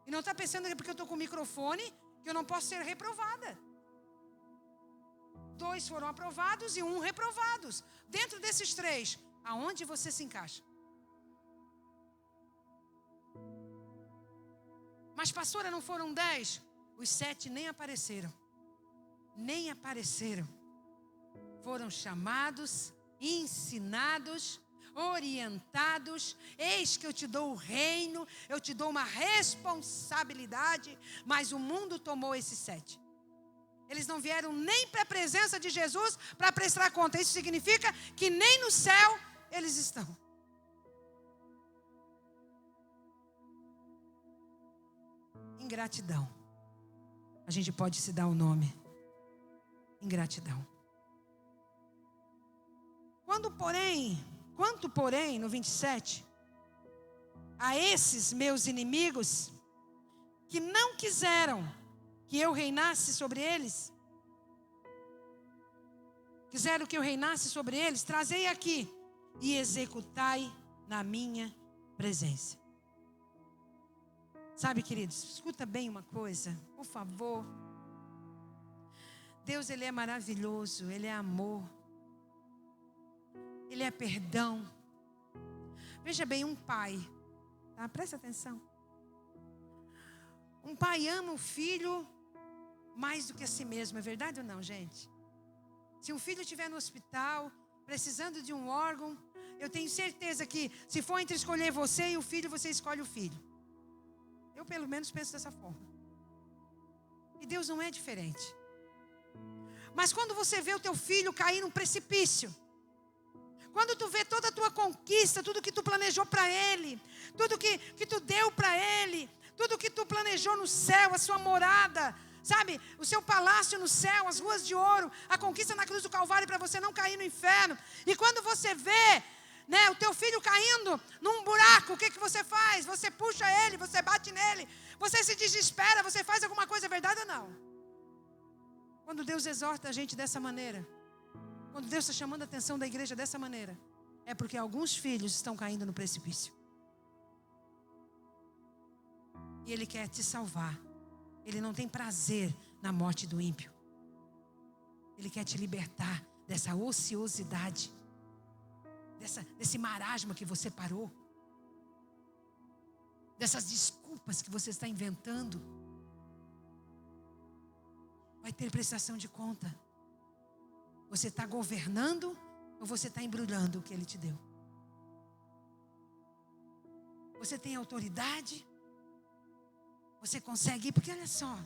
E não está pensando que é porque eu estou com o microfone que eu não posso ser reprovada. 2 foram aprovados e 1 reprovados. Dentro desses 3, aonde você se encaixa? Mas, pastora, não foram 10? Os 7 nem apareceram. Nem apareceram. Foram chamados, ensinados, orientados. Eis que eu te dou o reino, eu te dou uma responsabilidade. Mas o mundo tomou esses 7. Eles não vieram nem para a presença de Jesus para prestar conta. Isso significa que nem no céu eles estão. Ingratidão. A gente pode se dar o nome. Ingratidão. Quanto porém, no 27, a esses meus inimigos que não quiseram que eu reinasse sobre eles, quiseram que eu reinasse sobre eles, trazei aqui e executai na minha presença. Sabe, queridos, escuta bem uma coisa, por favor. Deus, Ele é maravilhoso, Ele é amor, Ele é perdão. Veja bem, um pai, tá? Presta atenção. Um pai ama o filho mais do que a si mesmo, é verdade ou não, gente? Se um filho estiver no hospital, precisando de um órgão, eu tenho certeza que se for entre escolher você e o filho, você escolhe o filho. Eu pelo menos penso dessa forma. E Deus não é diferente. Mas quando você vê o teu filho cair num precipício, quando tu vê toda a tua conquista, tudo que tu planejou para ele, tudo que tu deu para ele, tudo que tu planejou no céu, a sua morada, sabe, o seu palácio no céu, as ruas de ouro, a conquista na cruz do Calvário para você não cair no inferno. E quando você vê, né, o teu filho caindo num buraco, o que você faz? Você puxa ele, você bate nele, você se desespera, você faz alguma coisa, é verdade ou não? Quando Deus exorta a gente dessa maneira, quando Deus está chamando a atenção da igreja dessa maneira, é porque alguns filhos estão caindo no precipício. E Ele quer te salvar. Ele não tem prazer na morte do ímpio. Ele quer te libertar dessa ociosidade, desse marasmo que você parou, dessas desculpas que você está inventando. Vai ter prestação de conta. Você está governando ou você está embrulhando o que Ele te deu? Você tem autoridade? Você consegue ir? Porque olha só,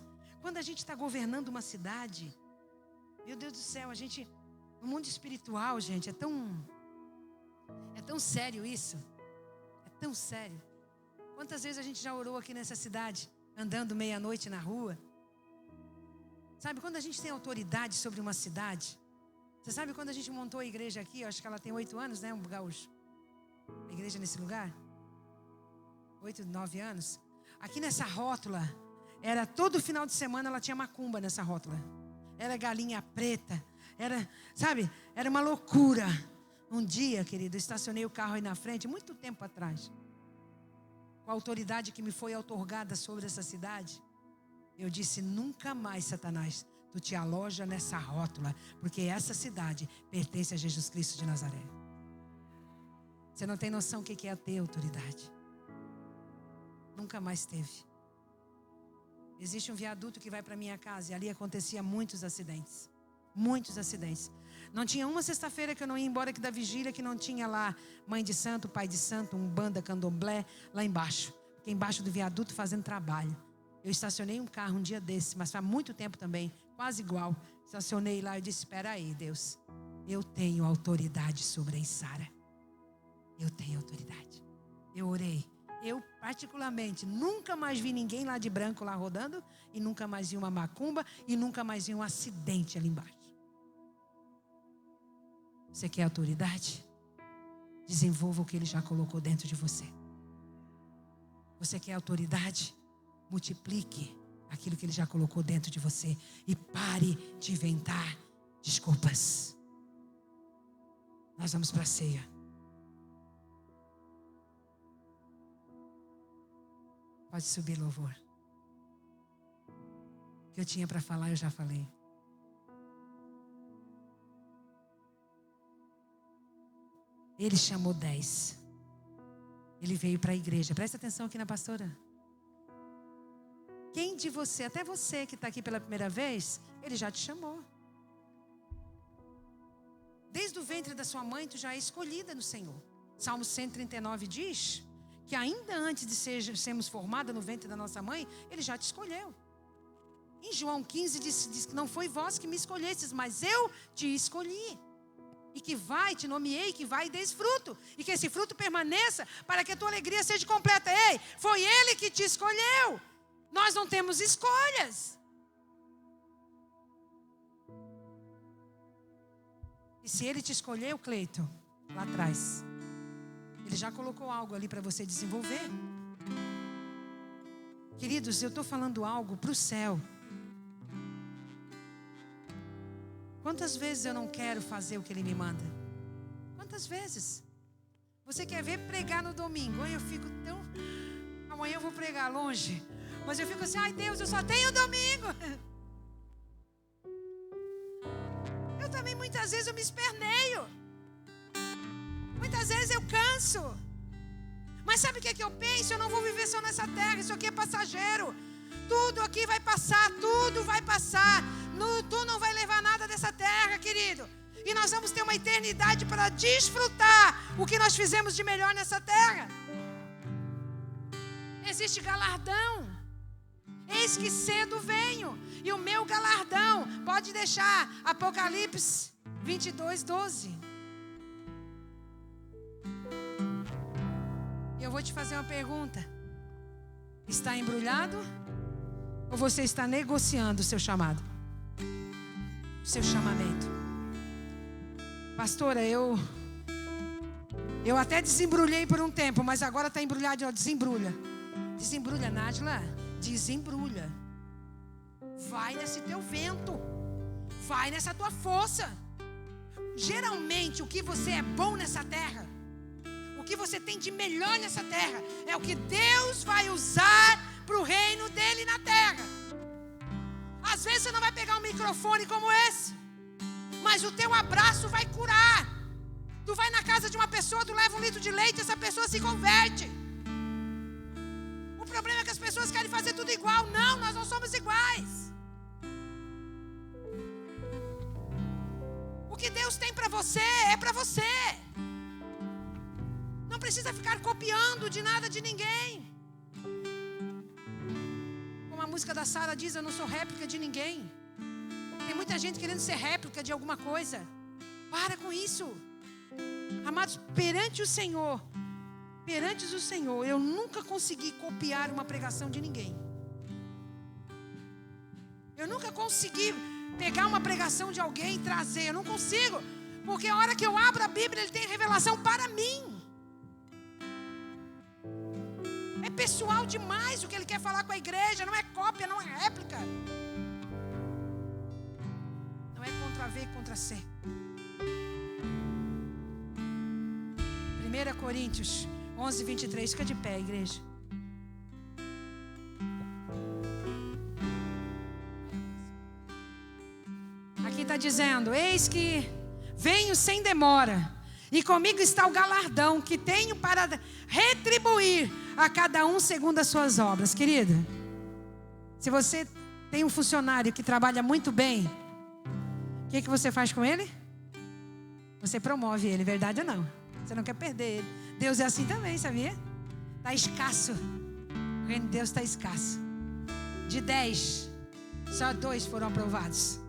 Quando a gente está governando uma cidade, meu Deus do céu, a gente, no mundo espiritual, gente, é tão sério isso. É tão sério. Quantas vezes a gente já orou aqui nessa cidade, andando meia-noite na rua? Sabe, quando a gente tem autoridade sobre uma cidade, você sabe quando a gente montou a igreja aqui, eu acho que ela tem 8 anos, né, um gaúcho? A igreja nesse lugar? 8, 9 anos. Aqui nessa rótula, era todo final de semana ela tinha macumba nessa rótula. Era galinha preta, era uma loucura. Um dia, querido, eu estacionei o carro aí na frente, muito tempo atrás. Com a autoridade que me foi outorgada sobre essa cidade, eu disse: nunca mais, Satanás, tu te aloja nessa rótula, porque essa cidade pertence a Jesus Cristo de Nazaré. Você não tem noção o que é ter autoridade. Nunca mais teve. Existe um viaduto que vai para minha casa e ali acontecia muitos acidentes. Muitos acidentes. Não tinha uma sexta-feira que eu não ia embora aqui da vigília que não tinha lá mãe de santo, pai de santo, umbanda, candomblé, lá embaixo. Porque embaixo do viaduto fazendo trabalho. Eu estacionei um carro um dia desse, mas faz muito tempo também, quase igual. Estacionei lá e disse: espera aí, Deus, eu tenho autoridade sobre a Isara. Eu tenho autoridade. Eu orei. Eu, particularmente, nunca mais vi ninguém lá de branco lá rodando, e nunca mais vi uma macumba, e nunca mais vi um acidente ali embaixo. Você quer autoridade? Desenvolva o que Ele já colocou dentro de você. Você quer autoridade? Multiplique aquilo que Ele já colocou dentro de você. E pare de inventar desculpas. Nós vamos para a ceia. Pode subir, louvor. O que eu tinha para falar, eu já falei. Ele chamou 10. Ele veio para a igreja. Presta atenção aqui na pastora. Quem de você, até você que está aqui pela primeira vez, Ele já te chamou. Desde o ventre da sua mãe, tu já é escolhida no Senhor. Salmo 139 diz que ainda antes de sermos formadas no ventre da nossa mãe, Ele já te escolheu. Em João 15 diz que não foi vós que me escolhestes, mas eu te escolhi. E que te nomeei, que vai e dês fruto. E que esse fruto permaneça para que a tua alegria seja completa. Ei, foi Ele que te escolheu. Nós não temos escolhas. E se Ele te escolheu, Cleito, lá atrás, Ele já colocou algo ali para você desenvolver. Queridos, eu estou falando algo para o céu. Quantas vezes eu não quero fazer o que Ele me manda? Quantas vezes? Você quer ver pregar no domingo? Eu fico tão... Amanhã eu vou pregar longe. Mas eu fico assim: ai Deus, eu só tenho domingo. Eu também muitas vezes eu me esperneio. Muitas vezes eu canso. Mas sabe o que é que eu penso? Eu não vou viver só nessa terra. Isso aqui é passageiro. Tudo aqui vai passar. Tudo vai passar. Tu não vai levar nada dessa terra, querido. E nós vamos ter uma eternidade para desfrutar o que nós fizemos de melhor nessa terra. Existe galardão. Eis que cedo venho, e o meu galardão, pode deixar, Apocalipse 22, 12. E eu vou te fazer uma pergunta. Está embrulhado? Ou você está negociando o seu chamado? O seu chamamento? Pastora, eu até desembrulhei por um tempo, mas agora está embrulhado. Desembrulha. Desembrulha, Nájila. Desembrulha. Vai nesse teu vento. Vai nessa tua força. Geralmente o que você é bom nessa terra, o que você tem de melhor nessa terra, é o que Deus vai usar para o reino dele na terra. Às vezes você não vai pegar um microfone como esse, mas o teu abraço vai curar. Tu vai na casa de uma pessoa, tu leva um litro de leite, essa pessoa se converte. O problema é que as pessoas querem fazer tudo igual. Não, nós não somos iguais. O que Deus tem para você é para você. Não precisa ficar copiando de nada de ninguém. Como a música da Sara diz, eu não sou réplica de ninguém. Tem muita gente querendo ser réplica de alguma coisa. Para com isso. Amados, perante o Senhor, eu nunca consegui copiar uma pregação de ninguém. Eu nunca consegui pegar uma pregação de alguém e trazer. Eu não consigo. Porque a hora que eu abro a Bíblia, Ele tem revelação para mim. É pessoal demais o que Ele quer falar com a igreja. Não é cópia, não é réplica. Não é contra V, contra C. 1 Coríntios 11, 23. Fica de pé, igreja. Aqui está dizendo, eis que venho sem demora, e comigo está o galardão que tenho para retribuir a cada um segundo as suas obras. Querida, se você tem um funcionário que trabalha muito bem, o que você faz com ele? Você promove ele, verdade ou não? Você não quer perder ele. Deus é assim também, sabia? Está escasso. O reino de Deus está escasso. De 10, só 2 foram aprovados.